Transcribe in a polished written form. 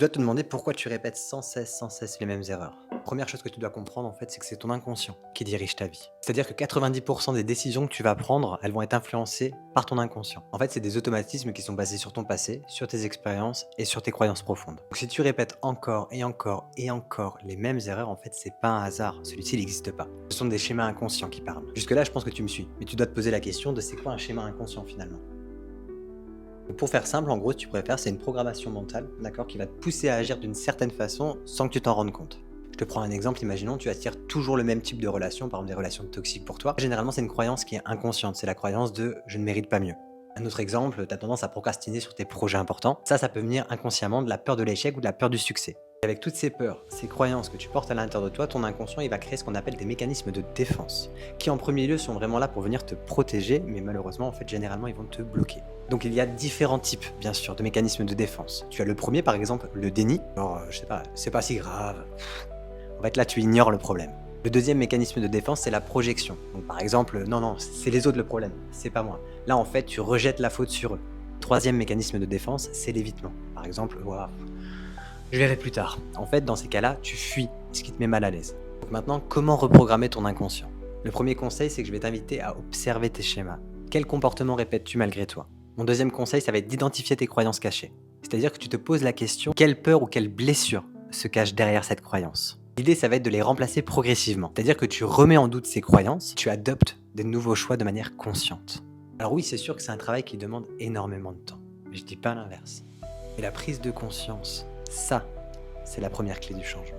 Tu dois te demander pourquoi tu répètes sans cesse les mêmes erreurs. Première chose que tu dois comprendre en fait, c'est que c'est ton inconscient qui dirige ta vie. C'est-à-dire que 90% des décisions que tu vas prendre, elles vont être influencées par ton inconscient. En fait, c'est des automatismes qui sont basés sur ton passé, sur tes expériences et sur tes croyances profondes. Donc si tu répètes encore et encore et encore les mêmes erreurs, en fait, c'est pas un hasard. Celui-ci, il n'existe pas. Ce sont des schémas inconscients qui parlent. Jusque-là, je pense que tu me suis. Mais tu dois te poser la question de c'est quoi un schéma inconscient finalement. Donc, pour faire simple, en gros, ce que tu pourrais faire, c'est une programmation mentale, d'accord, qui va te pousser à agir d'une certaine façon sans que tu t'en rendes compte. Je te prends un exemple, imaginons, tu attires toujours le même type de relation, par exemple des relations toxiques pour toi. Généralement, c'est une croyance qui est inconsciente, c'est la croyance de je ne mérite pas mieux. Un autre exemple, tu as tendance à procrastiner sur tes projets importants. Ça peut venir inconsciemment de la peur de l'échec ou de la peur du succès. Et avec toutes ces peurs, ces croyances que tu portes à l'intérieur de toi, ton inconscient il va créer ce qu'on appelle des mécanismes de défense, qui en premier lieu sont vraiment là pour venir te protéger, mais malheureusement, en fait, généralement, ils vont te bloquer. Donc il y a différents types, bien sûr, de mécanismes de défense. Tu as le premier, par exemple, le déni. Genre, je sais pas, c'est pas si grave. En fait, là, tu ignores le problème. Le deuxième mécanisme de défense, c'est la projection. Donc par exemple, non, non, c'est les autres le problème, c'est pas moi. Là, en fait, tu rejettes la faute sur eux. Troisième mécanisme de défense, c'est l'évitement. Par exemple, ouah, je verrai plus tard. En fait, dans ces cas-là, tu fuis, ce qui te met mal à l'aise. Donc maintenant, comment reprogrammer ton inconscient? Le premier conseil, c'est que je vais t'inviter à observer tes schémas. Quel comportement répètes-tu malgré toi? Mon deuxième conseil, ça va être d'identifier tes croyances cachées. C'est-à-dire que tu te poses la question, quelle peur ou quelle blessure se cache derrière cette croyance? L'idée, ça va être de les remplacer progressivement. C'est-à-dire que tu remets en doute ces croyances, tu adoptes des nouveaux choix de manière consciente. Alors oui, c'est sûr que c'est un travail qui demande énormément de temps. Mais je dis pas l'inverse. Et la prise de conscience, ça, c'est la première clé du changement.